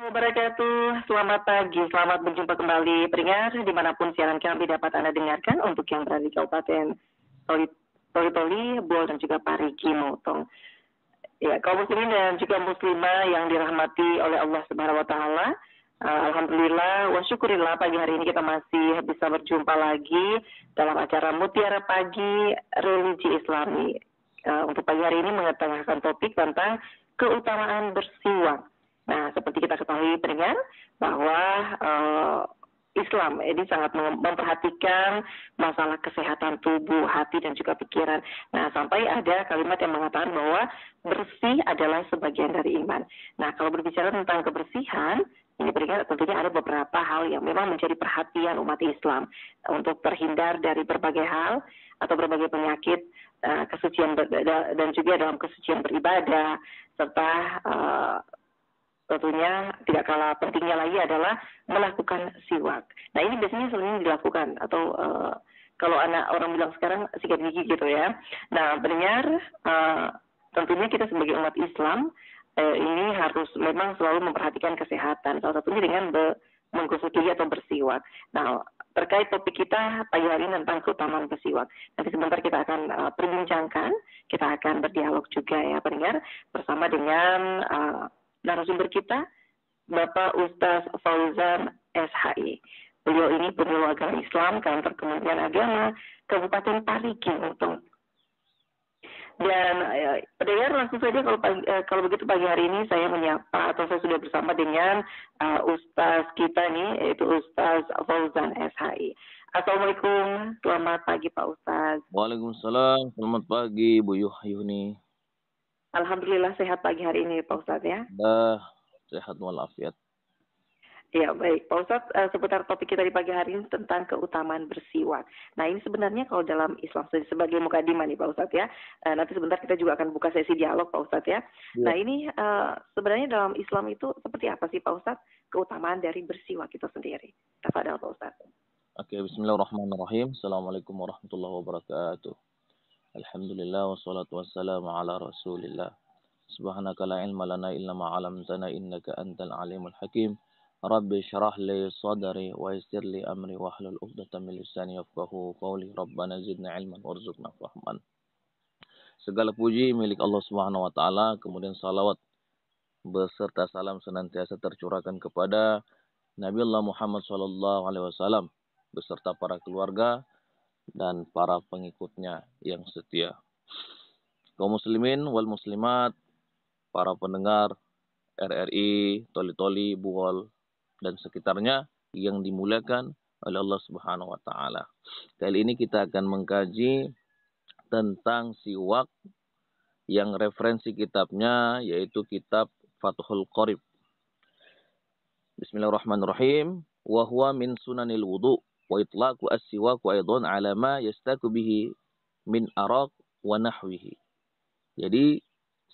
wabarakatuh. Selamat pagi, selamat berjumpa kembali pendengar dimanapun siaran kami dapat Anda dengarkan untuk yang berada di Kabupaten Toli, Bol dan juga Parigi Motong. Ya, kaum muslimin dan juga muslimah yang dirahmati oleh Allah Subhanahu wa taala. Alhamdulillah wa syukurillah pagi hari ini kita masih bisa berjumpa lagi dalam acara Mutiara Pagi Religi Islami. Untuk pagi hari ini mengetengahkan topik tentang keutamaan bersiwak. Nah, seperti kita ketahui pendengar bahwa Islam ini sangat memperhatikan masalah kesehatan tubuh, hati dan juga pikiran. Nah, sampai ada kalimat yang mengatakan bahwa bersih adalah sebagian dari iman. Nah, kalau berbicara tentang kebersihan, ini pendengar tentunya ada beberapa hal yang memang menjadi perhatian umat Islam untuk terhindar dari berbagai hal atau berbagai penyakit, kesucian dan juga dalam kesucian beribadah serta tentunya tidak kalah pentingnya lagi adalah melakukan siwak. Nah, ini biasanya sering dilakukan atau kalau orang bilang sekarang sikat gigi gitu ya. Nah, pendengar, tentunya kita sebagai umat Islam ini harus memang selalu memperhatikan kesehatan. Salah satunya dengan menggosok gigi atau bersiwak. Nah, terkait topik kita pagi hari ini tentang keutamaan bersiwak. Nanti sebentar kita akan perbincangkan, kita akan berdialog juga ya pendengar bersama dengan narasumber kita, Bapak Ustaz Fauzan SHI. Beliau ini penyuluh agama Islam kantor Kementerian Agama Kabupaten Parigi Motong. Dan pendengar langsung saja kalau begitu pagi hari ini saya menyapa atau saya sudah bersama dengan Ustaz kita nih yaitu Ustaz Fauzan SHI. Assalamualaikum, selamat pagi Pak Ustaz. Waalaikumsalam, selamat pagi Bu Yuhyuni. Alhamdulillah sehat pagi hari ini Pak Ustaz ya. Sehat walafiat. Ya baik, Pak Ustadz, seputar topik kita di pagi hari ini tentang keutamaan bersiwak. Nah ini sebenarnya kalau dalam Islam sebagai mukadimah nih Pak Ustadz ya, nanti sebentar kita juga akan buka sesi dialog Pak Ustadz ya. Nah ini sebenarnya dalam Islam itu seperti apa sih Pak Ustadz keutamaan dari bersiwak itu sendiri? Tafadhal Pak Ustadz. Oke, bismillahirrahmanirrahim. Assalamualaikum warahmatullahi wabarakatuh. Alhamdulillah wassalatu wassalamu ala rasulillah. Subhanaka la ilma lana illa ma 'allamtana innaka antal alimul hakim. Rabbi syrah li sadri wa yassir li amri wahlul 'uqdatam min lisani yafqahu qawli. Rabbana zidna ilman warzuqna fahman. Segala puji milik Allah Subhanahu wa taala, kemudian salawat beserta salam senantiasa tercurahkan kepada Nabi Allah Muhammad sallallahu alaihi wasallam beserta para keluarga dan para pengikutnya yang setia. Kaum muslimin wal muslimat, para pendengar RRI, Toli-Toli, Buol, dan sekitarnya yang dimuliakan oleh Allah Subhanahu wa taala. Kali ini kita akan mengkaji tentang siwak yang referensi kitabnya yaitu kitab Fathul Qorib. Bismillahirrahmanirrahim. Wa huwa min sunanil wudu wa itlaqu as-siwak aidan ala ma yastaku bihi min araq wa nahwihi. Jadi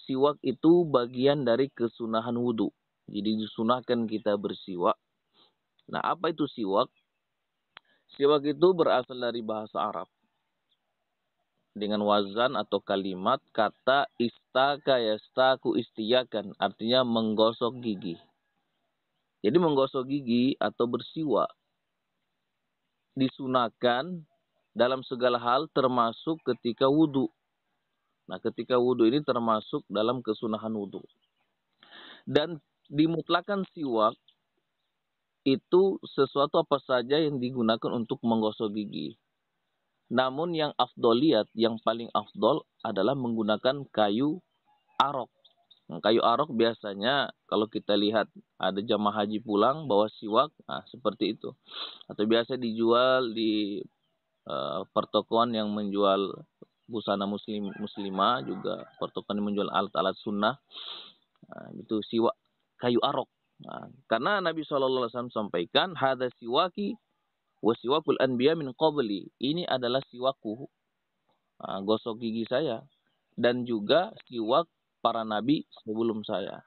siwak itu bagian dari kesunahan wudu. Jadi disunahkan kita bersiwak. Nah, apa itu siwak? Siwak itu berasal dari bahasa Arab. Dengan wazan atau kalimat kata istaka yastaku istiyakan. Artinya menggosok gigi. Jadi menggosok gigi atau bersiwak disunahkan dalam segala hal termasuk ketika wudu. Nah, ketika wudu ini termasuk dalam kesunahan wudu. Dan dimutlakan siwak itu sesuatu apa saja yang digunakan untuk menggosok gigi. Namun yang afdoliyat, yang paling afdol adalah menggunakan kayu arok. Nah, kayu arok biasanya kalau kita lihat ada jamaah haji pulang bawa siwak, nah seperti itu. Atau biasa dijual di pertokoan yang menjual busana muslimah, juga pertokoan yang menjual alat-alat sunnah. Nah, itu siwak kayu arok. Nah, karena Nabi SAW sampaikan, hadza siwaki wa siwakul anbiya min qabli. Ini adalah siwakku, gosok gigi saya, dan juga siwak para nabi sebelum saya.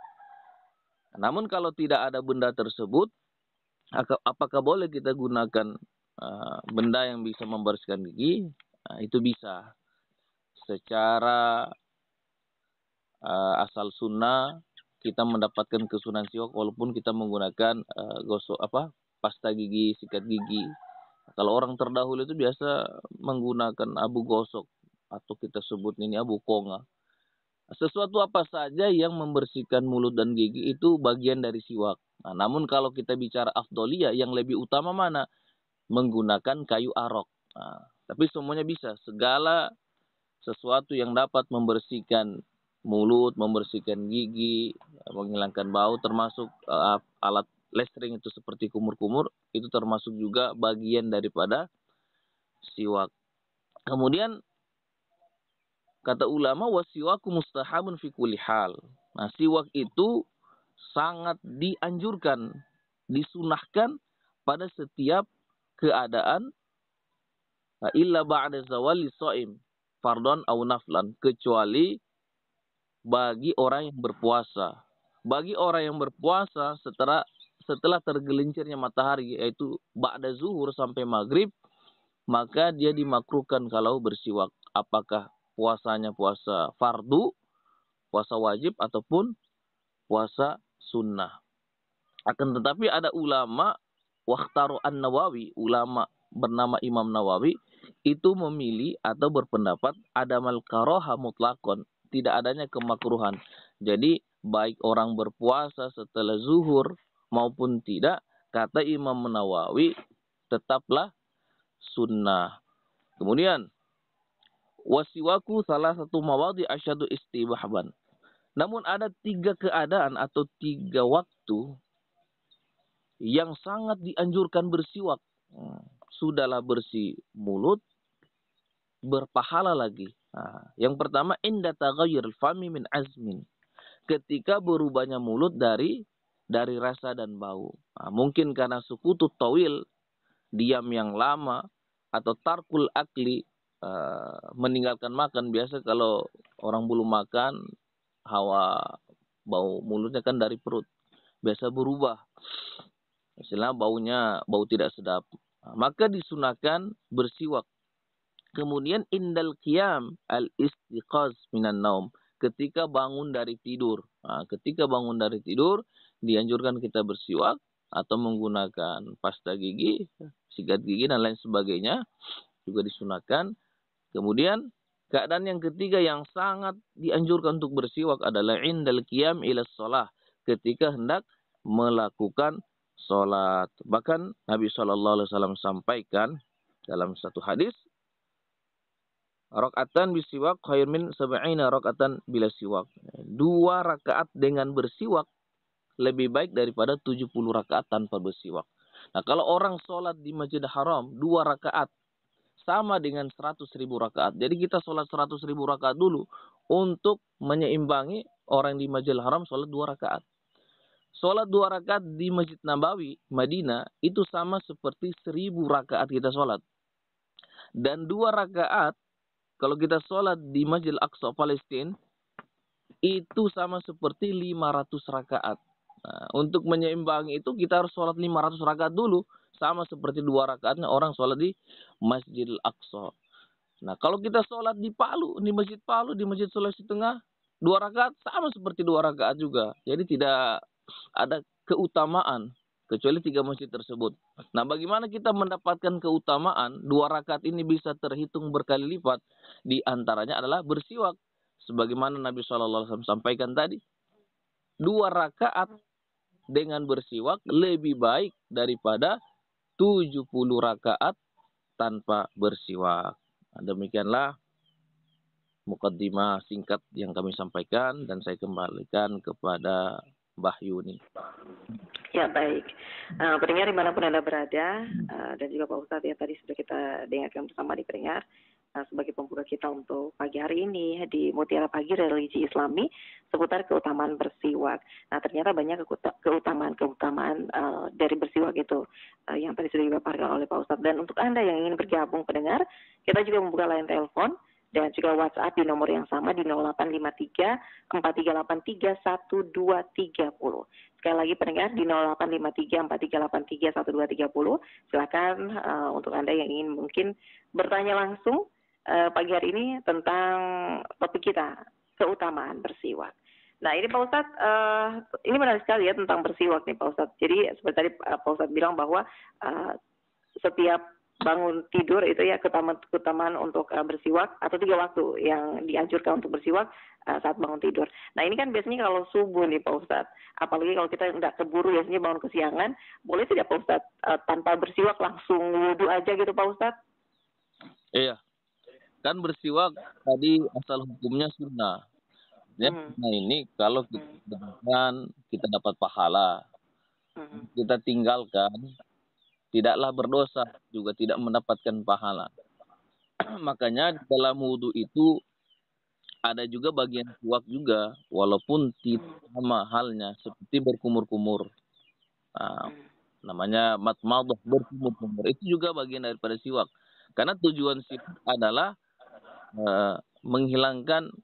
Namun kalau tidak ada benda tersebut, apakah boleh kita gunakan benda yang bisa membersihkan gigi? Nah, itu bisa. Secara asal sunnah kita mendapatkan kesunahan siwak walaupun kita menggunakan gosok pasta gigi, sikat gigi. Kalau orang terdahulu itu biasa menggunakan abu gosok atau kita sebut ini abu konga. Sesuatu apa saja yang membersihkan mulut dan gigi itu bagian dari siwak. Nah, namun kalau kita bicara afdoliyah, yang lebih utama mana? Menggunakan kayu arok. Nah, tapi semuanya bisa. Segala sesuatu yang dapat membersihkan mulut, membersihkan gigi, menghilangkan bau, termasuk alat lestring itu seperti kumur-kumur, itu termasuk juga bagian daripada siwak. Kemudian kata ulama, wasiwaku mustahabun fi kulli hal. Nah, siwak itu sangat dianjurkan, disunahkan pada setiap keadaan, illa ba'da zawali shaim fardon au naflan, kecuali bagi orang yang berpuasa. Bagi orang yang berpuasa setelah tergelincirnya matahari, yaitu ba'da zuhur sampai maghrib, maka dia dimakruhkan kalau bersiwak. Apakah puasanya puasa fardu, puasa wajib, ataupun puasa sunnah. Akan tetapi ada ulama, Wakhtaru an-Nawawi, ulama bernama Imam Nawawi, itu memilih atau berpendapat adamal karoha mutlakon, tidak adanya kemakruhan. Jadi baik orang berpuasa setelah zuhur maupun tidak, kata Imam Nawawi tetaplah sunnah. Kemudian wasiwaku salah satu mawadi asyadu istibahban. Namun ada 3 keadaan atau 3 waktu yang sangat dianjurkan bersiwak. Sudahlah bersih mulut, berpahala lagi. Nah, yang pertama, inda taghayyur fami min azmin. Ketika berubahnya mulut dari rasa dan bau. Nah, mungkin karena sukutu tawil, diam yang lama, atau tarkul akli, meninggalkan makan. Biasa kalau orang belum makan, hawa bau mulutnya kan dari perut. Biasa berubah. Istilah bau tidak sedap. Nah, maka disunahkan bersiwak. Kemudian indal qiyam al-istiqaz minan naum. Ketika bangun dari tidur. Nah, ketika bangun dari tidur, dianjurkan kita bersiwak atau menggunakan pasta gigi, sikat gigi, dan lain sebagainya. Juga disunahkan. Kemudian, keadaan yang ketiga yang sangat dianjurkan untuk bersiwak adalah indal qiyam ila shalah. Ketika hendak melakukan sholat. Bahkan Nabi SAW sampaikan dalam satu hadis, rakaatan bisiwak khair min sab'ina rakaatan bila siwak. 2 rakaat dengan bersiwak lebih baik daripada 70 rakaat tanpa bersiwak. Nah, kalau orang sholat di Masjid Haram 2 rakaat sama dengan 100.000 rakaat. Jadi kita sholat 100.000 rakaat dulu untuk menyeimbangi orang di Masjidil Haram sholat 2 rakaat. Sholat 2 rakaat di Masjid Nabawi, Madinah, itu sama seperti 1.000 rakaat kita sholat. Dan 2 rakaat, kalau kita sholat di Masjid Al-Aqsa, Palestina, itu sama seperti 500 rakaat. Nah, untuk menyeimbangi itu, kita harus sholat 500 rakaat dulu. Sama seperti 2 rakaatnya orang sholat di Masjid Al-Aqsa. Nah, kalau kita sholat di Palu, di Masjid Palu, di Masjid Sulawesi Tengah, 2 rakaat sama seperti 2 rakaat juga. Jadi tidak ada keutamaan kecuali 3 masjid tersebut. Nah, bagaimana kita mendapatkan keutamaan 2 rakaat ini bisa terhitung berkali lipat? Di antaranya adalah bersiwak. Sebagaimana Nabi SAW sampaikan tadi, 2 rakaat dengan bersiwak lebih baik daripada 70 rakaat tanpa bersiwak. Nah, demikianlah mukaddimah singkat yang kami sampaikan, dan saya kembalikan kepada Mbah Yuni. Ya, baik. Pendengar dimanapun Anda berada, dan juga Pak Ustadz yang tadi sudah kita dengarkan bersama di pendengar, sebagai pembuka kita untuk pagi hari ini di Mutiara Pagi Religi Islami seputar keutamaan bersiwak. Nah, ternyata banyak keutamaan dari bersiwak itu yang tadi sudah dipaparkan oleh Pak Ustadz. Dan untuk Anda yang ingin bergabung pendengar, kita juga membuka line telepon dan juga WhatsApp di nomor yang sama di 0853 4383 1230. Sekali lagi pendengar di 0853 4383 1230. Silakan untuk Anda yang ingin mungkin bertanya langsung pagi hari ini tentang topik kita, keutamaan bersiwak. Nah ini Pak Ustadz, ini menarik sekali ya tentang bersiwak nih Pak Ustadz. Jadi seperti tadi Pak Ustadz bilang bahwa setiap bangun tidur itu ya keutamaan untuk bersiwak, atau 3 waktu yang dianjurkan untuk bersiwak saat bangun tidur. Nah ini kan biasanya kalau subuh nih Pak Ustadz, apalagi kalau kita nggak keburu biasanya bangun kesiangan, boleh tidak Pak Ustadz tanpa bersiwak langsung wudhu aja gitu Pak Ustadz? Iya, kan bersiwak tadi asal hukumnya sunnah. Ya, nah ini kalau kita lakukan, kita dapat pahala. Kita tinggalkan, tidaklah berdosa, juga tidak mendapatkan pahala. Makanya dalam wudhu itu ada juga bagian siwak juga, walaupun tidak sama halnya seperti berkumur-kumur. Nah, namanya matmadah, berkumur-kumur. Itu juga bagian daripada siwak. Karena tujuan siwak adalah menghilangkan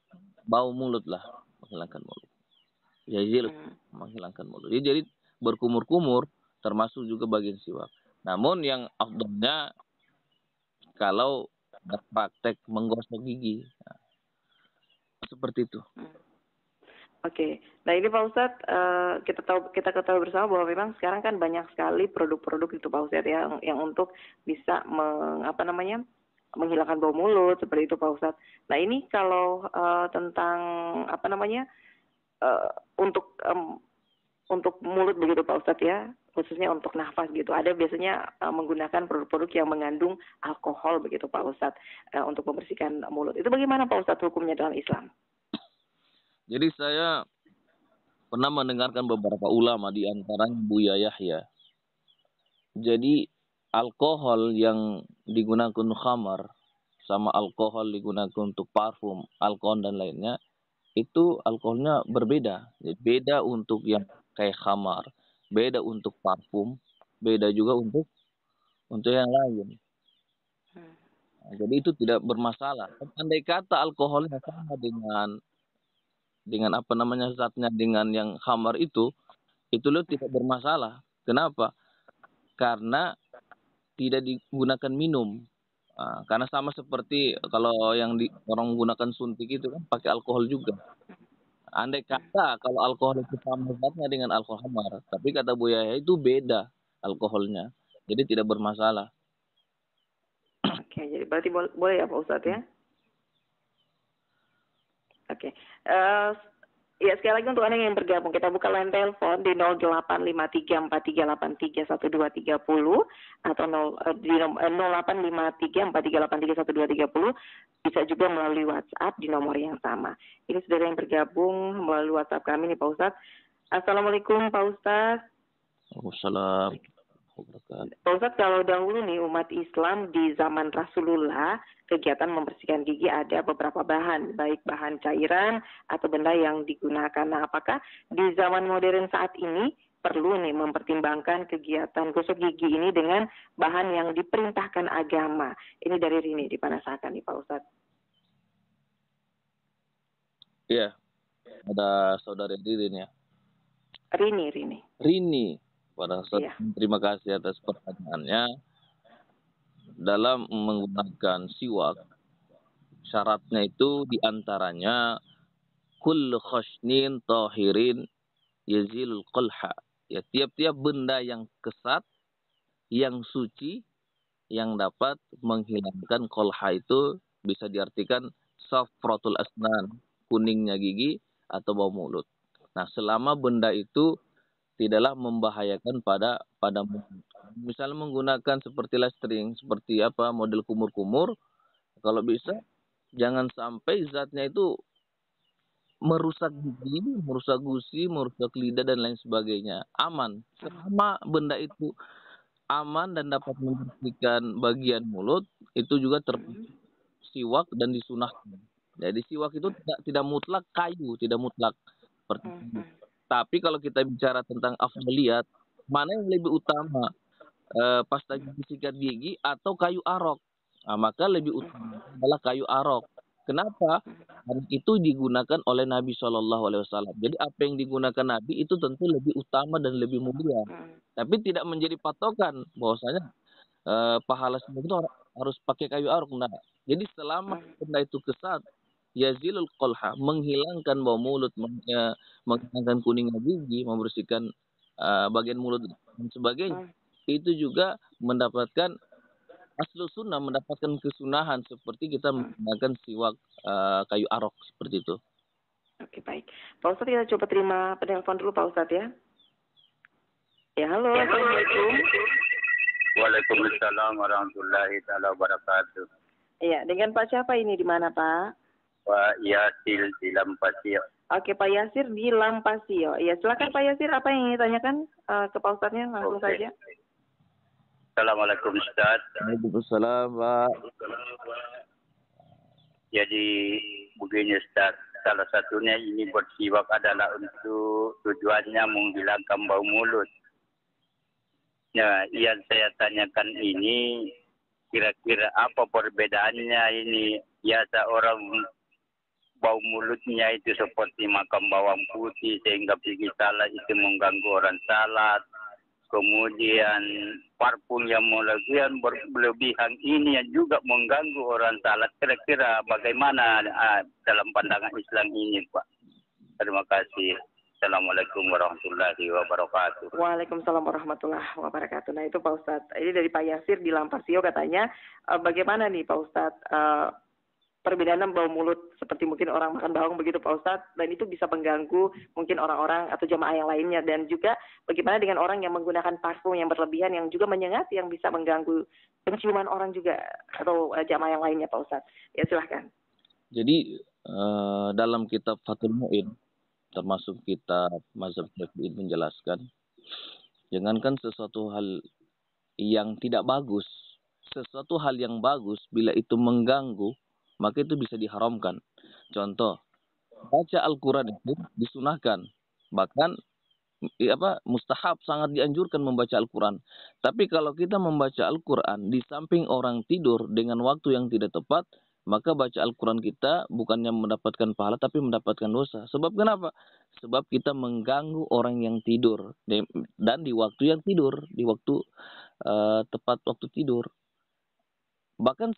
bau mulut lah, menghilangkan mulut. Jadi menghilangkan mulut. Jadi berkumur-kumur termasuk juga bagian siwak. Namun yang afdalnya kalau praktek menggosok gigi. Nah, seperti itu. Oke. Nah ini Pak Ustadz, kita ketahui bersama bahwa memang sekarang kan banyak sekali produk-produk itu Pak Ustadz yang untuk bisa menghilangkan bau mulut seperti itu Pak Ustadz. Nah ini kalau tentang untuk mulut begitu Pak Ustadz ya, khususnya untuk nafas gitu. Ada biasanya menggunakan produk-produk yang mengandung alkohol begitu Pak Ustadz untuk membersihkan mulut. Itu bagaimana Pak Ustadz hukumnya dalam Islam? Jadi saya pernah mendengarkan beberapa ulama, di antaranya Buya Yahya. Jadi alkohol yang digunakan untuk khamar sama alkohol digunakan untuk parfum, alkohol dan lainnya, itu alkoholnya berbeda. Jadi beda untuk yang kayak khamar, beda untuk parfum, beda juga untuk yang lain. Nah, jadi itu tidak bermasalah. Andai kata alkoholnya sama dengan zatnya dengan yang khamar itu lo tidak bermasalah. Kenapa? Karena tidak digunakan minum. Karena sama seperti kalau yang orang menggunakan suntik itu kan pakai alkohol juga. Andai kata kalau alkohol itu sama zatnya dengan alkohol khamar, tapi kata Buya itu beda alkoholnya, jadi tidak bermasalah. Oke, jadi berarti boleh ya Pak Ustadz ya? Oke. Ya sekali lagi untuk Anda yang bergabung, kita buka line telepon di 085343831230 atau di 085343831230, bisa juga melalui WhatsApp di nomor yang sama. Ini saudara yang bergabung melalui WhatsApp kami nih Pak Ustadz. Assalamualaikum Pak Ustadz. Waalaikumsalam. Pak Ustadz, kalau dahulu nih umat Islam di zaman Rasulullah, kegiatan membersihkan gigi ada beberapa bahan, baik bahan cairan atau benda yang digunakan. Nah, apakah di zaman modern saat ini perlu nih mempertimbangkan kegiatan gosok gigi ini dengan bahan yang diperintahkan agama? Ini dari Rini di Panasakan nih Pak Ustadz. Iya, ada saudari Rini ya. Rini. Pada saat terima kasih atas pertanyaannya. Dalam menggunakan siwak, syaratnya itu diantaranya kullu khashnin tahirin yazilul qalha. Ya, tiap-tiap benda yang kesat, yang suci, yang dapat menghilangkan qalha itu bisa diartikan safratul asnan, kuningnya gigi atau bau mulut. Nah, selama benda itu tidaklah membahayakan pada mulut. Misalnya menggunakan seperti listring, seperti model kumur-kumur, kalau bisa jangan sampai zatnya itu merusak gigi, merusak gusi, merusak lidah dan lain sebagainya. Aman. Selama benda itu aman dan dapat membersihkan bagian mulut, itu juga termasuk siwak dan disunahkan. Jadi siwak itu tidak mutlak kayu, tidak mutlak seperti itu. Tapi kalau kita bicara tentang afdaliyat, mana yang lebih utama, pasta gigi sikat gigi atau kayu arok? Nah, maka lebih utama adalah kayu arok. Kenapa? Karena itu digunakan oleh Nabi SAW. Jadi apa yang digunakan Nabi itu tentu lebih utama dan lebih mulia. Tapi tidak menjadi patokan bahwasanya pahala semua itu harus pakai kayu arok. Nah, jadi selama benda itu kesat, yazilul qalha, menghilangkan bau mulut, menghilangkan kuningnya gigi, membersihkan bagian mulut dan sebagainya. Itu juga mendapatkan aslu sunnah, mendapatkan kesunahan seperti kita menggunakan siwak kayu arok seperti itu. Oke, baik. Pak Ustadz, kita coba terima penelpon dulu Pak Ustadz ya. Ya, halo. Assalamualaikum. Waalaikumsalam warahmatullahi taala wabarakatuh. Iya, dengan Pak siapa ini, di mana Pak? Pak Yasir di Lampasio. Oke, Pak Yasir di Lampasio. Ya, silakan Pak Yasir, apa yang ingin ditanyakan ke Pak Ustadznya langsung saja. Assalamualaikum Ustaz. Waalaikumsalam Pak. Jadi begini Ustaz, salah satunya ini bersiwak adalah untuk tujuannya menghilangkan bau mulut. Ya, yang saya tanyakan ini kira-kira apa perbedaannya ini? Biasa orang bau mulutnya itu seperti makan bawang putih sehingga pergi salat itu mengganggu orang salat. Kemudian parfum yang berlebihan ini yang juga mengganggu orang salat. Kira-kira bagaimana dalam pandangan Islam ini Pak? Terima kasih. Assalamualaikum warahmatullahi wabarakatuh. Waalaikumsalam warahmatullahi wabarakatuh. Nah itu Pak Ustadz, ini dari Pak Yasir di Lampasio katanya, bagaimana nih Pak Ustadz, perbedaan bau mulut seperti mungkin orang makan bawang begitu Pak Ustadz, dan itu bisa mengganggu mungkin orang-orang atau jemaah yang lainnya, dan juga bagaimana dengan orang yang menggunakan parfum yang berlebihan yang juga menyengat yang bisa mengganggu penciuman orang juga atau jemaah yang lainnya Pak Ustadz. Ya silahkan. Jadi dalam kitab Fathul Mu'in, termasuk kitab Mazhab Syafi'i menjelaskan, jangankan sesuatu hal yang tidak bagus, sesuatu hal yang bagus bila itu mengganggu, maka itu bisa diharamkan. Contoh, baca Al-Quran itu disunahkan, bahkan mustahab, sangat dianjurkan membaca Al-Quran. Tapi kalau kita membaca Al-Quran di samping orang tidur dengan waktu yang tidak tepat, maka baca Al-Quran kita bukannya mendapatkan pahala tapi mendapatkan dosa. Sebab kenapa? Sebab kita mengganggu orang yang tidur dan di waktu yang tidur, di waktu tepat waktu tidur. Bahkan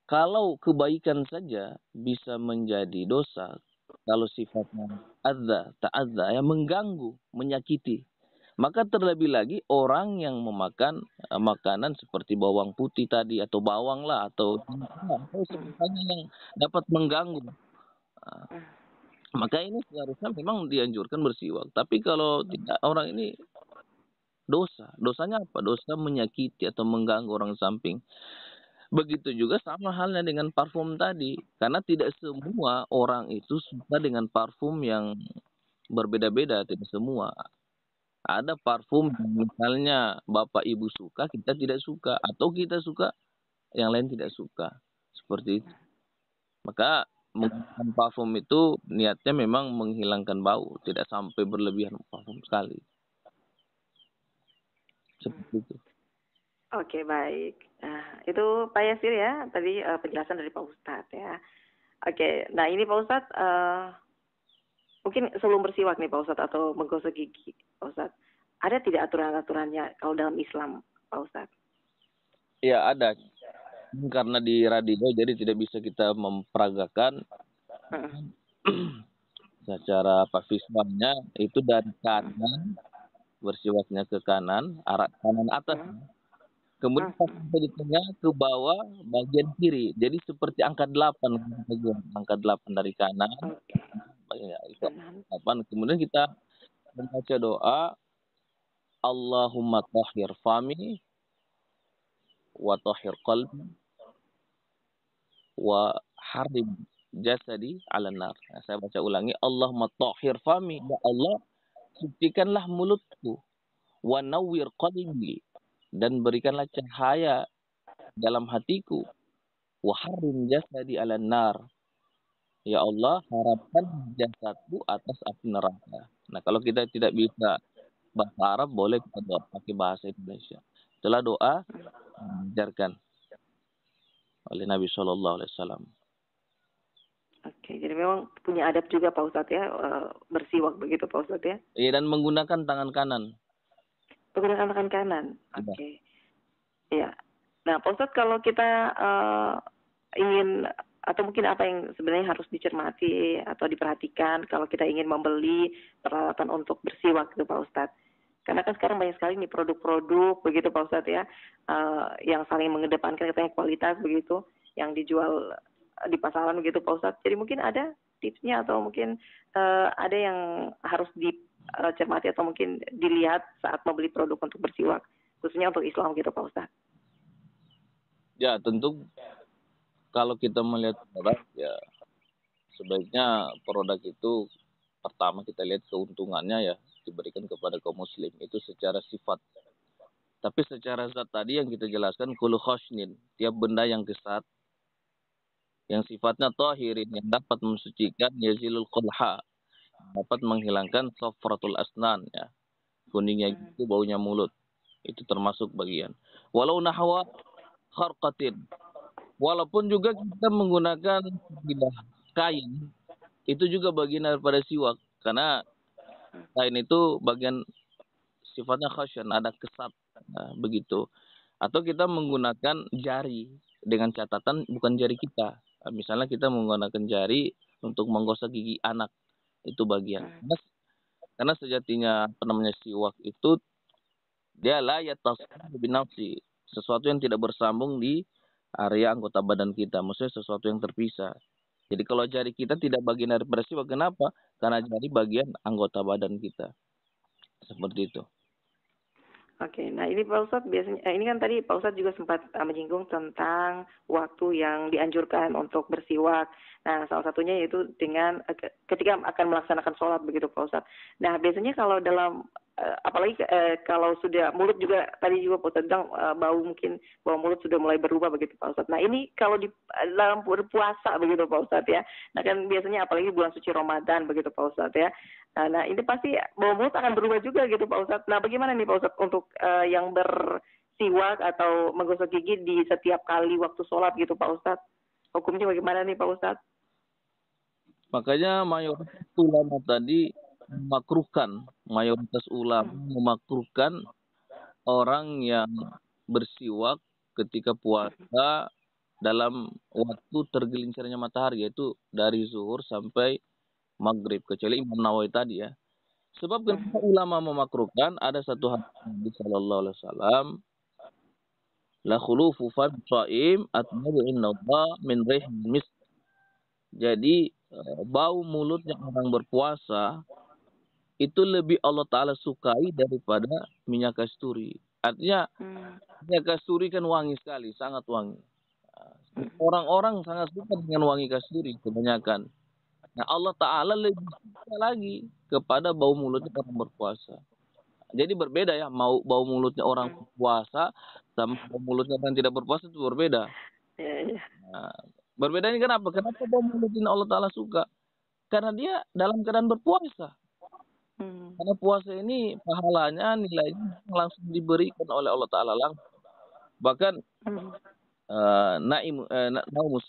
kalau kebaikan saja bisa menjadi dosa, kalau sifatnya ta'adza, yang mengganggu, menyakiti. Maka terlebih lagi orang yang memakan makanan seperti bawang putih tadi, atau bawang lah, atau sebagainya yang dapat mengganggu. Maka ini seharusnya memang dianjurkan bersiwak. Tapi kalau tidak, orang ini dosa. Dosanya apa? Dosa menyakiti atau mengganggu orang samping. Begitu juga sama halnya dengan parfum tadi. Karena tidak semua orang itu suka dengan parfum yang berbeda-beda. Tidak semua. Ada parfum yang misalnya bapak ibu suka, kita tidak suka. Atau kita suka, yang lain tidak suka. Seperti itu. Maka menggunakan parfum itu niatnya memang menghilangkan bau. Tidak sampai berlebihan parfum sekali. Seperti itu. Oke, baik. Nah, itu Pak Yasir ya, tadi penjelasan dari Pak Ustadz ya. Oke, nah ini Pak Ustadz, mungkin sebelum bersiwak nih Pak Ustadz atau menggosok gigi Pak Ustadz, ada tidak aturan-aturannya kalau dalam Islam Pak Ustadz? Ya ada, karena di radio jadi tidak bisa kita memperagakan secara visualnya itu dari kanan, bersiwaknya ke kanan, arah kanan atas. Kemudian sampai di tengah ke bawah bagian kiri. Jadi seperti angka 8. Angka 8 dari kanan. Ya, itu 8. Kemudian kita membaca doa, Allahumma tahhir fami wa tahhir qalbi wa harim jasadi 'alan nar. Nah, saya baca ulangi, Allahumma tahhir fami, ya Allah, sucikanlah mulutku, wa nawwir qalbi, dan berikanlah cahaya dalam hatiku, wa harim jasadi 'alan nar, ya Allah, harapkan jasadku atas api neraka. Nah, kalau kita tidak bisa bahasa Arab, boleh kita doa pakai bahasa Indonesia. Itulah doa diajarkan oleh Nabi SAW. Oke, jadi memang punya adab juga Pak Ustadz ya, bersiwak begitu Pak Ustadz ya? Iya, dan menggunakan tangan kanan. Menggunakan tangan kanan, oke. Iya. Nah Pak Ustadz, kalau kita ingin atau mungkin apa yang sebenarnya harus dicermati atau diperhatikan kalau kita ingin membeli peralatan untuk bersiwak gitu Pak Ustadz. Karena kan sekarang banyak sekali nih produk-produk begitu Pak Ustadz ya, yang saling mengedepankan katanya kualitas begitu, yang dijual di pasaran begitu Pak Ustadz. Jadi mungkin ada tipsnya atau mungkin ada yang harus dicermati atau mungkin dilihat saat membeli produk untuk bersiwak, khususnya untuk Islam gitu Pak Ustadz. Ya, tentu kalau kita melihat produk, ya sebaiknya produk itu pertama kita lihat keuntungannya ya diberikan kepada kaum muslim, itu secara sifat. Tapi secara zat tadi yang kita jelaskan, kullu khashnin, tiap benda yang kesat, yang sifatnya tahirin, yang dapat mensucikan, yazilul qulha, dapat menghilangkan safratul asnan, ya kuningnya itu baunya mulut, itu termasuk bagian. Walau nahwa kharqatin, walaupun juga kita menggunakan bilah kain, itu juga bagian daripada siwak. Karena kain itu bagian sifatnya khasyan, ada kesat, nah, begitu. Atau kita menggunakan jari, dengan catatan bukan jari kita. Nah, misalnya kita menggunakan jari untuk menggosok gigi anak, itu bagian. Karena sejatinya namanya siwak itu, dia la yatasabbu binafsi, sesuatu yang tidak bersambung di area anggota badan kita, maksudnya sesuatu yang terpisah. Jadi kalau jari kita tidak bagian dari siwak, kenapa? Karena jari bagian anggota badan kita. Seperti itu. Oke, nah ini Pak Ustadz biasanya, ini kan tadi Pak Ustadz juga sempat menyinggung tentang waktu yang dianjurkan untuk bersiwak. Nah, salah satunya yaitu dengan ketika akan melaksanakan sholat begitu Pak Ustadz. Nah, biasanya kalau dalam apalagi kalau sudah mulut juga tadi juga Pak Ustadz bilang bau mulut sudah mulai berubah begitu Pak Ustadz. Nah, ini kalau di dalam berpuasa begitu Pak Ustadz ya. Nah, kan biasanya apalagi bulan suci Ramadan begitu Pak Ustadz ya. Nah, ini pasti bau mulut akan berubah juga gitu Pak Ustadz. Nah, bagaimana nih Pak Ustadz untuk yang bersiwak atau menggosok gigi di setiap kali waktu sholat gitu Pak Ustadz? Hukumnya bagaimana nih Pak Ustadz? Makanya mayoritas ulama tadi memakruhkan orang yang bersiwak ketika puasa dalam waktu tergelincirnya matahari, yaitu dari zuhur sampai maghrib, kecuali Imam Nawawi tadi ya. Sebab kenapa ulama memakruhkan, ada satu hadis Nabi sallallahu alaihi wasallam, la khulufu fam shaim atnabu innallaha min rihil misk. Jadi bau mulutnya orang berpuasa itu lebih Allah Ta'ala sukai daripada minyak kasturi. Artinya minyak kasturi kan wangi sekali, sangat wangi. Orang-orang sangat suka dengan wangi kasturi kebanyakan. Nah, Allah Ta'ala lebih suka lagi kepada bau mulutnya orang berpuasa. Jadi berbeda ya, bau mulutnya orang berpuasa sama bau mulutnya orang tidak berpuasa itu berbeda. Nah, berbedanya kenapa? Kenapa bau mulutnya Allah Ta'ala suka? Karena dia dalam keadaan berpuasa. Karena puasa ini pahalanya, nilainya langsung diberikan oleh Allah Ta'ala langsung. Bahkan naumus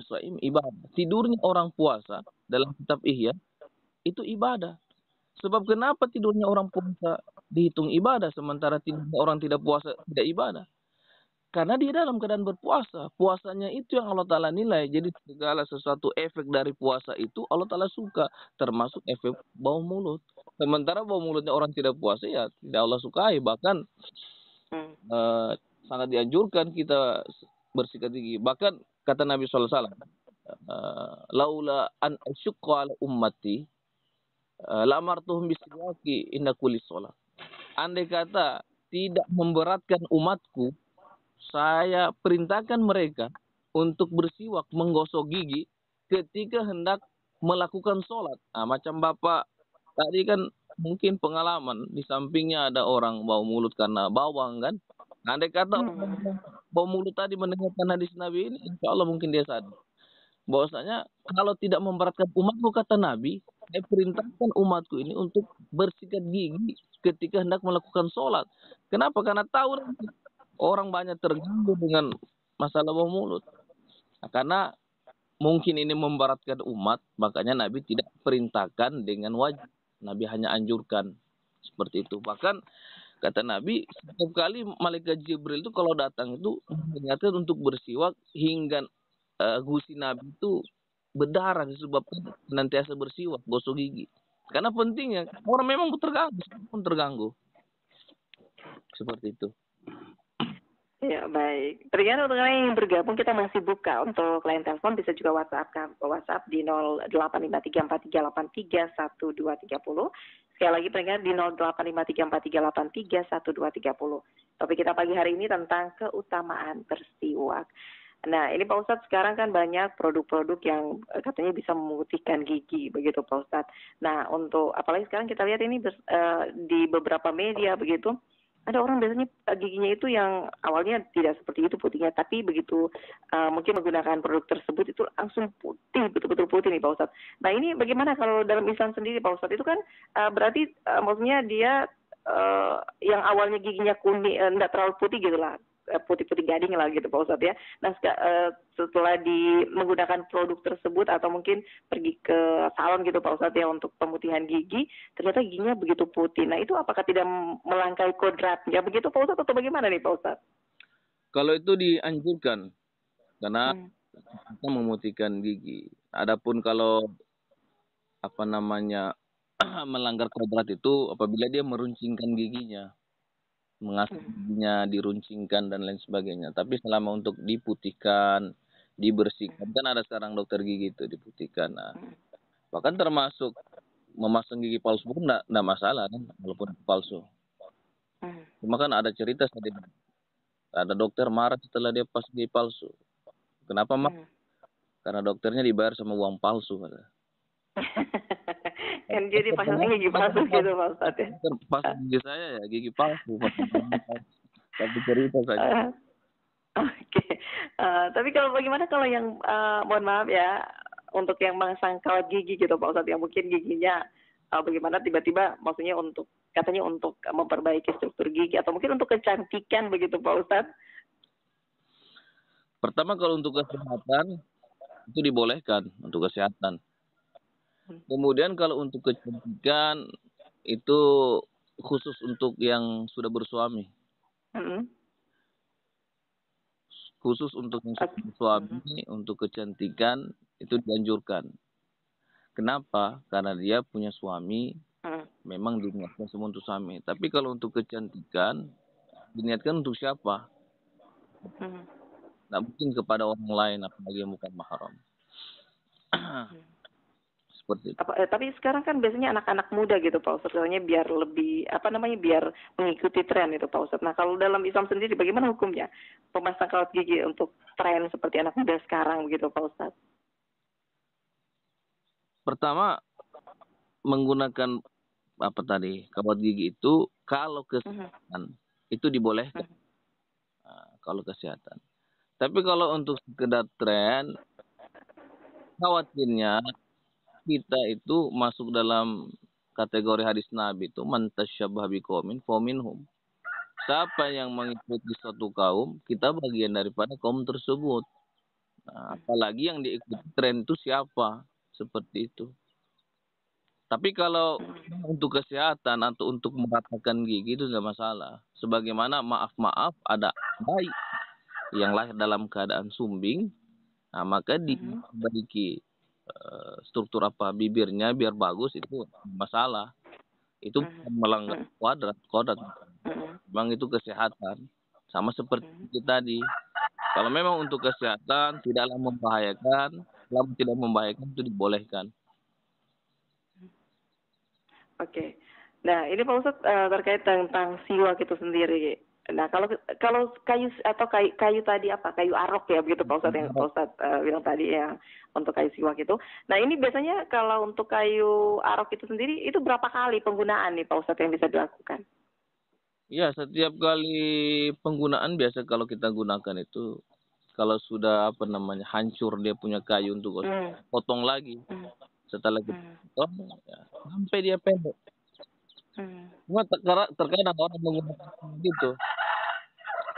shaim ibadah. Tidurnya orang puasa dalam kitab Ihya itu ibadah. Sebab kenapa tidurnya orang puasa dihitung ibadah sementara tidurnya orang tidak puasa tidak ibadah? Karena dia dalam keadaan berpuasa. Puasanya itu yang Allah Ta'ala nilai. Jadi segala sesuatu efek dari puasa itu Allah Ta'ala suka. Termasuk efek bau mulut. Sementara bau mulutnya orang tidak puasa ya tidak Allah sukai. Bahkan sangat dianjurkan kita bersikat gigi. Bahkan kata Nabi SAW, laula an asyukka ala ummati la'amartuhum bisiwaki inda kulli sholat. Andai kata tidak memberatkan umatku, saya perintahkan mereka untuk bersiwak, menggosok gigi ketika hendak melakukan sholat. Nah, macam Bapak tadi kan mungkin pengalaman, di sampingnya ada orang bau mulut karena bawang kan. Nah, andai kata bau mulut tadi mendengarkan hadis Nabi ini, insya Allah mungkin dia sadar bahwasanya kalau tidak memberatkan umatku, kata Nabi, saya perintahkan umatku ini untuk bersikat gigi ketika hendak melakukan sholat. Kenapa? Karena tahu orang banyak terganggu dengan masalah bau mulut. Nah, karena mungkin ini memberatkan umat, makanya Nabi tidak perintahkan dengan wajib. Nabi hanya anjurkan seperti itu. Bahkan kata Nabi, setiap kali malaikat Jibril itu kalau datang itu mengingatkan untuk bersiwak hingga gusi Nabi itu berdarah disebabkan senantiasa bersiwak, gosok gigi. Karena pentingnya orang memang terganggu. Seperti itu. Ya, baik. Pendengar untuk kalian yang bergabung, kita masih buka untuk line telepon, bisa juga WhatsApp di 085343831230. Sekali lagi pendengar di 085343831230. Topik kita pagi hari ini tentang keutamaan bersiwak. Nah, ini Pak Ustadz, sekarang kan banyak produk-produk yang katanya bisa memutihkan gigi, begitu Pak Ustadz. Nah, untuk apalagi sekarang kita lihat ini di beberapa media begitu, ada orang biasanya giginya itu yang awalnya tidak seperti itu putihnya, tapi begitu mungkin menggunakan produk tersebut itu langsung putih, betul-betul putih nih Pak Ustadz. Nah, ini bagaimana kalau dalam Islam sendiri Pak Ustadz? Itu kan berarti maksudnya dia yang awalnya giginya kuning, tidak terlalu putih gitu lah, putih-putih gading lah gitu Pak Ustadz ya. Nah, setelah menggunakan produk tersebut atau mungkin pergi ke salon gitu Pak Ustadz ya untuk pemutihan gigi, ternyata giginya begitu putih. Nah, itu apakah tidak melangkahi kodratnya begitu Pak Ustadz atau bagaimana nih Pak Ustadz? Kalau itu dianjurkan karena kita memutihkan gigi. Adapun kalau melanggar kodrat itu apabila dia meruncingkan giginya, mengasah giginya, diruncingkan dan lain sebagainya. Tapi selama untuk diputihkan, dibersihkan, kan ada sekarang dokter gigi itu diputihkan. Nah, bahkan termasuk memasang gigi palsu pun enggak masalah kan, walaupun palsu. Cuma kan ada cerita ada dokter marah setelah dia pas gigi palsu. Kenapa marah? Karena dokternya dibayar sama uang palsu. Kan jadi pasang gigi palsu gitu Pak Ustadz ya. Pas gigi saya ya gigi palsu. Tapi cerita saja. Oke. Tapi kalau bagaimana kalau yang mohon maaf ya, untuk yang memasang kawat gigi gitu Pak Ustadz, yang mungkin giginya bagaimana tiba-tiba maksudnya katanya untuk memperbaiki struktur gigi atau mungkin untuk kecantikan begitu Pak Ustadz? Pertama kalau untuk kesehatan itu dibolehkan untuk kesehatan. Kemudian kalau untuk kecantikan itu khusus untuk yang sudah bersuami. Khusus untuk yang sudah bersuami, untuk kecantikan itu dianjurkan. Kenapa? Karena dia punya suami, memang diniatkan semua untuk suami. Tapi kalau untuk kecantikan, diniatkan untuk siapa? Nah, mungkin kepada orang lain, apalagi yang bukan mahram. Seperti itu. Tapi sekarang kan biasanya anak-anak muda gitu Pak Ustadz, soalnya biar lebih biar mengikuti tren itu Pak Ustadz. Nah, kalau dalam Islam sendiri bagaimana hukumnya pemasang kawat gigi untuk tren seperti anak muda sekarang begitu Pak Ustadz? Pertama, menggunakan kawat gigi itu kalau kesehatan itu dibolehkan. Kalau kesehatan. Tapi kalau untuk sekedar tren, khawatirnya kita itu masuk dalam kategori hadis Nabi itu man tasyabbah biqaumin faminhum. Siapa yang mengikuti suatu kaum, kita bagian daripada kaum tersebut. Nah, apalagi yang diikuti tren itu siapa? Seperti itu. Tapi kalau untuk kesehatan atau untuk meratakan gigi itu tidak masalah. Sebagaimana maaf ada bayi yang lahir dalam keadaan sumbing, nah maka diperbaiki struktur bibirnya biar bagus, itu masalah. Itu melanggar kodrat. Memang itu kesehatan. Sama seperti kita tadi. Kalau memang untuk kesehatan tidaklah membahayakan, selama tidak membahayakan itu dibolehkan. Oke. Nah, ini Pak Ustadz terkait tentang siwak itu sendiri. Nah, kalau kayu atau kayu tadi kayu arok ya begitu Pak Ustadz, yang Pak Ustadz bilang tadi ya untuk kayu siwak itu. Nah, ini biasanya kalau untuk kayu arok itu sendiri itu berapa kali penggunaan nih Pak Ustadz yang bisa dilakukan? Ya, setiap kali penggunaan biasa kalau kita gunakan itu kalau sudah hancur dia punya kayu untuk potong lagi. Setelah kita potong sampai dia pendek. Cuma terkadang orang menggunakan gitu.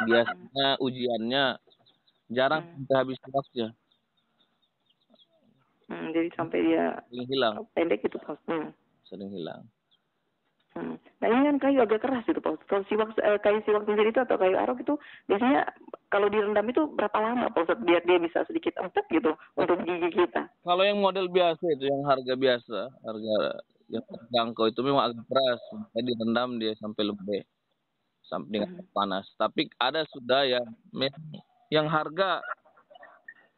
Biasanya ujiannya jarang sampai habis waktunya. Jadi sampai dia sering hilang. Pendek itu Pak. Sering hilang. Nah ini kan kayu agak keras itu Pak Ustadz. Kalau kayu siwak sendiri itu atau kayu arok itu biasanya kalau direndam itu berapa lama Pak Ustadz biar dia bisa sedikit empuk gitu untuk gigi kita? Kalau yang model biasa itu, yang harga biasa, harga yang terjangkau itu memang agak keras. Jadi direndam dia sampai lembek, sampai dengan panas. Tapi ada sudah yang harga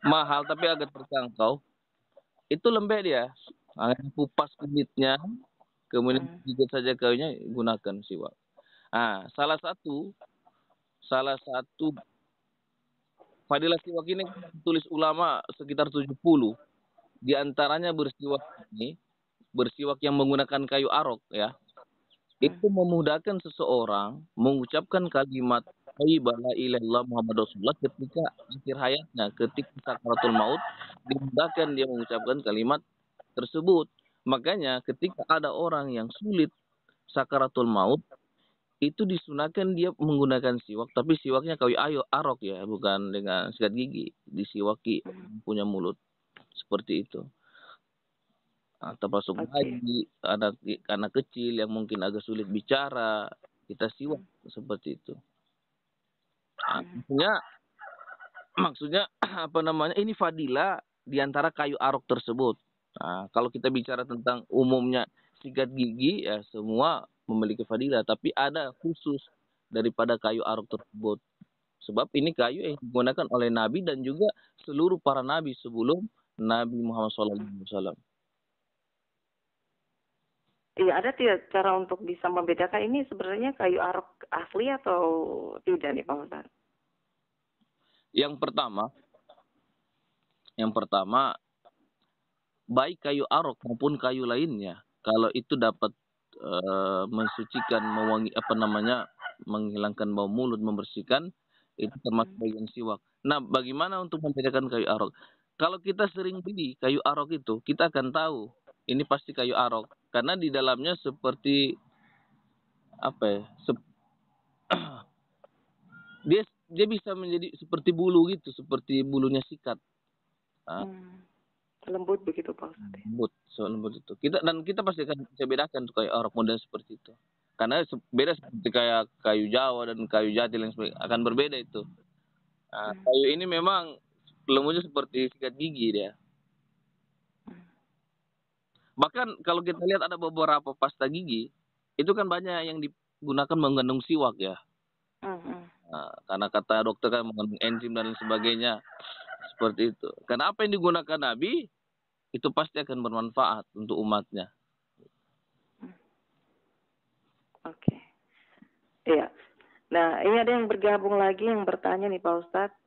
mahal tapi agak terjangkau, itu lembek dia. Hanya kupas kulitnya, kemudian gigit saja kayunya, gunakan siwak. Salah satu fadilah siwak ini tulis ulama sekitar 70. Di antaranya bersiwak yang menggunakan kayu arok ya. Itu memudahkan seseorang mengucapkan kalimat Thayyibah la ilaha illallah Muhammad Rasulullah ketika akhir hayatnya, ketika sakaratul maut, dimudahkan dia mengucapkan kalimat tersebut. Makanya ketika ada orang yang sulit sakaratul maut, itu disunahkan dia menggunakan siwak, tapi siwaknya kayu arok ya, bukan dengan sikat gigi, disiwaki punya mulut seperti itu. Termasuk bayi, anak kecil yang mungkin agak sulit bicara, kita siwak seperti itu. Maksudnya ini fadilah di antara kayu arok tersebut. Kalau kita bicara tentang umumnya sikat gigi ya semua memiliki fadilah, tapi ada khusus daripada kayu arok tersebut. Sebab ini kayu yang digunakan oleh Nabi dan juga seluruh para nabi sebelum Nabi Muhammad SAW. Iya, ada tidak cara untuk bisa membedakan ini sebenarnya kayu arok asli atau tidak nih Pak Ustadz? Yang pertama, baik kayu arok maupun kayu lainnya, kalau itu dapat mensucikan, menghilangkan bau mulut, membersihkan, itu termasuk bagian siwak. Nah, bagaimana untuk membedakan kayu arok? Kalau kita sering beli kayu arok itu, kita akan tahu ini pasti kayu arok karena di dalamnya seperti dia bisa menjadi seperti bulu gitu, seperti bulunya sikat. Lembut begitu Pak Ustadz. Lembut itu. Kita pasti akan bisa bedakan tuh kayu arok model seperti itu. Karena beda seperti kayak kayu Jawa dan kayu jati yang akan berbeda itu. Kayu ini memang lembutnya seperti sikat gigi dia. Bahkan kalau kita lihat ada beberapa pasta gigi, itu kan banyak yang digunakan mengandung siwak ya. Karena kata dokter kan mengandung enzim dan lain sebagainya. Seperti itu. Karena apa yang digunakan Nabi, itu pasti akan bermanfaat untuk umatnya. Oke. Iya. Nah, ini ada yang bergabung lagi yang bertanya nih Pak Ustadz.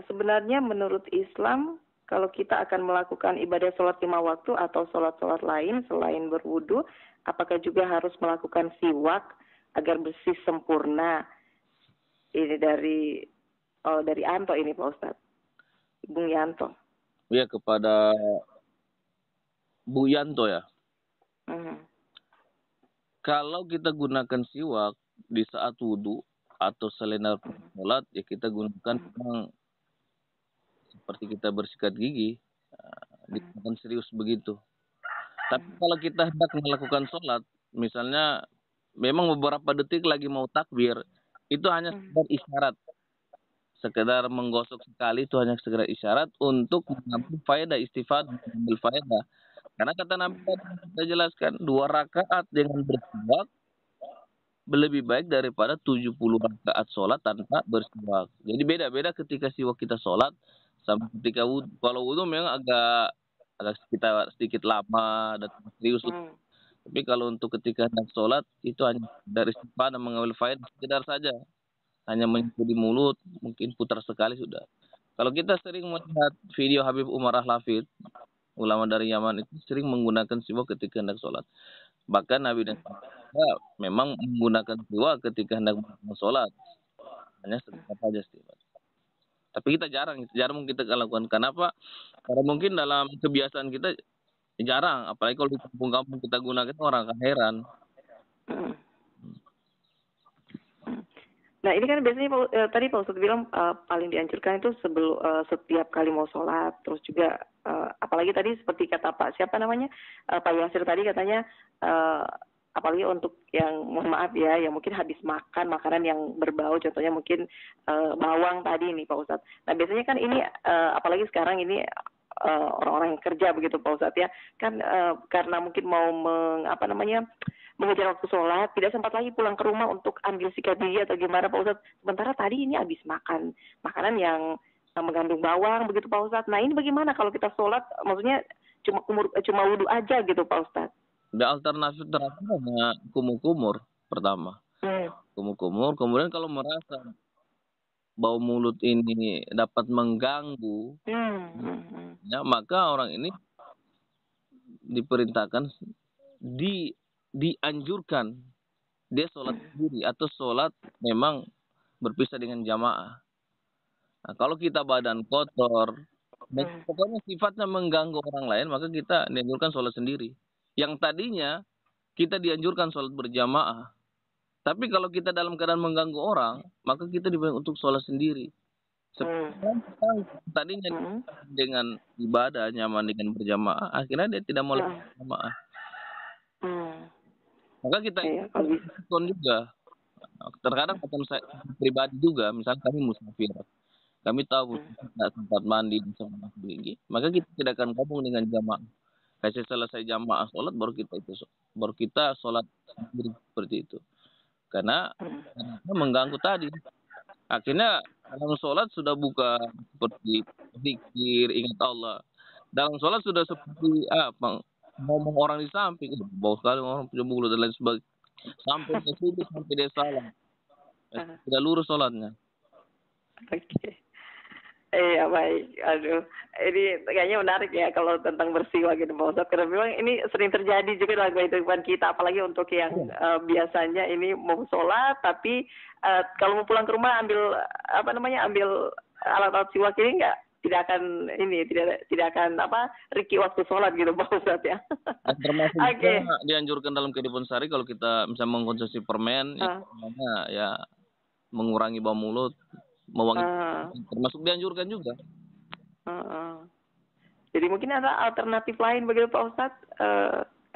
Sebenarnya menurut Islam, kalau kita akan melakukan ibadah sholat 5 waktu atau sholat-sholat lain selain berwudu, apakah juga harus melakukan siwak agar bersih sempurna? Ini dari Anto ini Pak Ustadz. Bung Yanto. Ya, kepada Bu Yanto ya. Kalau kita gunakan siwak di saat wudu atau selain sholat, ya kita gunakan seperti kita bersikat gigi, digunakan serius begitu. Tapi kalau kita hendak melakukan sholat, misalnya memang beberapa detik lagi mau takbir, itu hanya sekedar isyarat. Sekedar menggosok sekali itu hanya sekedar isyarat untuk mengambil faedah, istifadah, mengambil faedah. Karena kata Nabi kita jelaskan 2 rakaat dengan bersiwak lebih baik daripada 70 rakaat sholat tanpa bersiwak. Jadi beda-beda ketika siwak kita sholat sama ketika wudu. Kalau wudu memang agak sedikit lama dan serius. Tapi kalau untuk ketika hendak sholat itu hanya dari istifadah mengambil faedah sekedar saja. Hanya menyentuh di mulut, mungkin putar sekali sudah. Kalau kita sering melihat video Habib Umar Al-Hafidh, ulama dari Yaman itu sering menggunakan siwak ketika hendak sholat. Bahkan Nabi dan sahabat memang menggunakan siwak ketika hendak sholat. Hanya sedikit saja siwak. Tapi kita jarang kita lakukan. Kenapa? Karena mungkin dalam kebiasaan kita jarang. Apalagi kalau di kampung-kampung kita gunakan, orang akan heran. Nah ini kan biasanya tadi Pak Ustadz bilang paling dianjurkan itu sebelum setiap kali mau sholat, terus juga apalagi tadi seperti kata Pak siapa namanya Pak Yasir tadi katanya apalagi untuk yang mohon maaf ya, yang mungkin habis makan makanan yang berbau, contohnya mungkin bawang tadi nih Pak Ustadz. Nah biasanya kan ini apalagi sekarang ini orang-orang yang kerja begitu Pak Ustadz ya, kan karena mungkin mau mengejar waktu sholat, tidak sempat lagi pulang ke rumah untuk ambil sikat gigi atau gimana Pak Ustadz. Sementara tadi ini habis makan makanan yang mengandung bawang begitu Pak Ustadz. Nah ini bagaimana kalau kita sholat, maksudnya cuma wudhu aja gitu Pak Ustadz? Ada alternatif terakhir hanya kumur-kumur pertama. Kumur-kumur, kemudian kalau merasa bau mulut ini dapat mengganggu, ya maka orang ini diperintahkan dianjurkan dia sholat sendiri atau sholat memang berpisah dengan jamaah. Nah, kalau kita badan kotor, pokoknya sifatnya mengganggu orang lain, maka kita dianjurkan sholat sendiri. Yang tadinya kita dianjurkan sholat berjamaah. Tapi kalau kita dalam keadaan mengganggu orang, maka kita dibilang untuk sholat sendiri. Tadinya dengan ibadah nyaman dengan berjamaah, akhirnya dia tidak mau berjamaah. Maka kita ikon juga. Terkadang saya pribadi juga, misalnya kami musafir, kami tahu tidak sempat mandi dan sempat tinggi, maka kita tidak akan gabung dengan jamaah. Kasih selesai jamaah sholat baru kita sholat sendiri seperti itu. Karena mengganggu tadi. Akhirnya dalam sholat sudah buka seperti zikir, ingat Allah. Dalam sholat sudah seperti ngomong orang di samping, bau sekali orang punya mulut dan lain sebagainya. Sampai ke sudut, sampai dia salah. Tidak lurus sholatnya. Oke. Iya baik, aduh, ini kayaknya menarik ya kalau tentang bersiwak gitu Pak Ustadz, karena memang ini sering terjadi juga dalam kehidupan kita, apalagi untuk yang biasanya ini mau sholat, tapi kalau mau pulang ke rumah ambil alat-alat siwak ini tidak akan riki waktu sholat gitu Pak Ustadz ya. Termasuk dianjurkan dalam kehidupan sehari kalau kita misalnya mengkonsumsi permen, ya mengurangi bau mulut. Mewangi termasuk dianjurkan juga. Jadi mungkin ada alternatif lain begitu Pak Ustadz,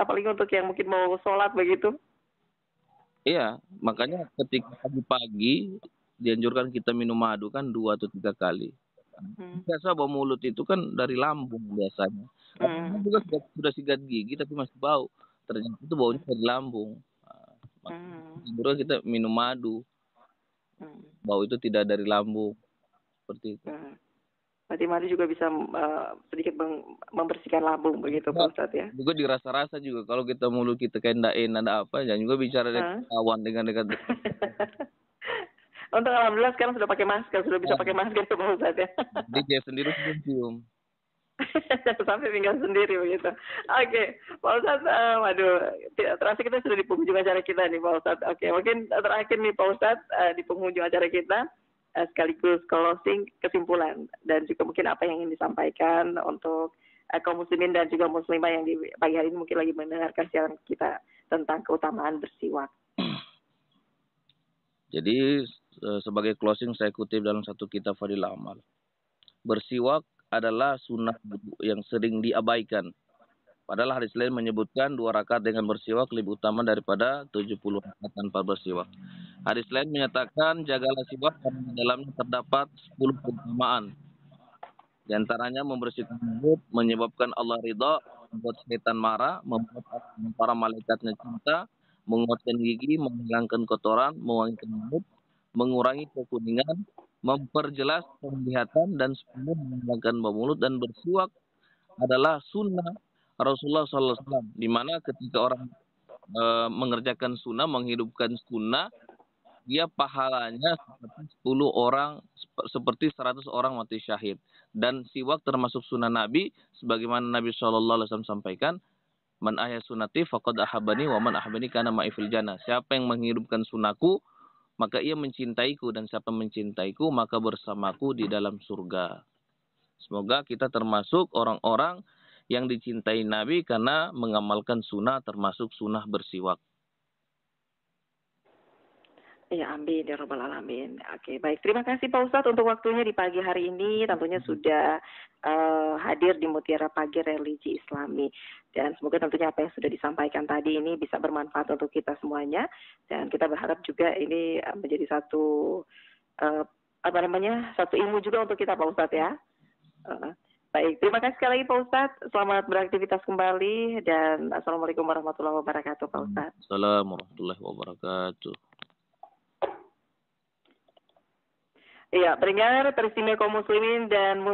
apalagi untuk yang mungkin mau sholat begitu. Iya, makanya ketika pagi-pagi dianjurkan kita minum madu kan 2 atau 3 kali. Biasa bau mulut itu kan dari lambung biasanya. Juga sudah sikat gigi tapi masih bau. Ternyata itu baunya dari lambung. Makanya kita minum madu. Bau itu tidak dari lambung seperti itu. Berarti madu juga bisa sedikit membersihkan lambung begitu Pak Ustadz ya. Juga dirasa-rasa juga kalau kita mulut kita kayak ada apa, jangan juga bicara dengan kawan dengan dekat. Untuk alhamdulillah sekarang sudah pakai masker, sudah bisa pakai masker Pak Ustadz ya. Jadi dia sendiri cium. Sampai pinggang sendiri begitu. Oke, Pak Ustadz, terasa kita sudah di penghujung acara kita nih Pak Ustadz. Oke, mungkin terakhir nih Pak Ustadz di penghujung acara kita sekaligus closing kesimpulan dan juga mungkin apa yang ingin disampaikan untuk kaum muslimin dan juga muslimah yang di pagi hari ini mungkin lagi mendengarkan siaran kita tentang keutamaan bersiwak. Jadi sebagai closing saya kutip dalam satu kitab Fadil Amal. Bersiwak adalah sunnah yang sering diabaikan. Padahal hadis lain menyebutkan 2 rakaat dengan bersiwak lebih utama daripada 70 rakaat tanpa bersiwak. Hadis lain menyatakan jagalah siwak karena di dalamnya terdapat 10 keutamaan. Di antaranya membersihkan mulut, menyebabkan Allah ridha, membuat setan marah, membuat para malaikatnya cinta, menguatkan gigi, menghilangkan kotoran, mewangikan mulut, mengurangi kekuningan, memperjelas penglihatan dan sepuluh menghilangkan bau mulut. Dan bersiwak adalah sunnah Rasulullah SAW, di mana ketika orang mengerjakan sunnah, menghidupkan sunnah, dia pahalanya seperti 100 orang mati syahid. Dan siwak termasuk sunnah Nabi, sebagaimana Nabi SAW sampaikan, man ahya sunnati faqad ahabani wa man ahabani kana ma'i fil jannah. Siapa yang menghidupkan sunnahku, maka ia mencintaiku, dan siapa mencintaiku maka bersamaku di dalam surga. Semoga kita termasuk orang-orang yang dicintai Nabi karena mengamalkan sunnah, termasuk sunnah bersiwak. Ya, amin ya rabbal alamin. Oke, baik. Terima kasih Pak Ustadz untuk waktunya di pagi hari ini. Tentunya sudah hadir di Mutiara Pagi Religi Islami. Dan semoga tentunya apa yang sudah disampaikan tadi ini bisa bermanfaat untuk kita semuanya. Dan kita berharap juga ini menjadi satu satu ilmu juga untuk kita Pak Ustadz ya. Baik, terima kasih sekali lagi Pak Ustadz. Selamat beraktivitas kembali dan Assalamualaikum warahmatullahi wabarakatuh Pak Ustadz. Assalamualaikum warahmatullahi wabarakatuh. Iya, pendengar teristimewa kaum muslimin dan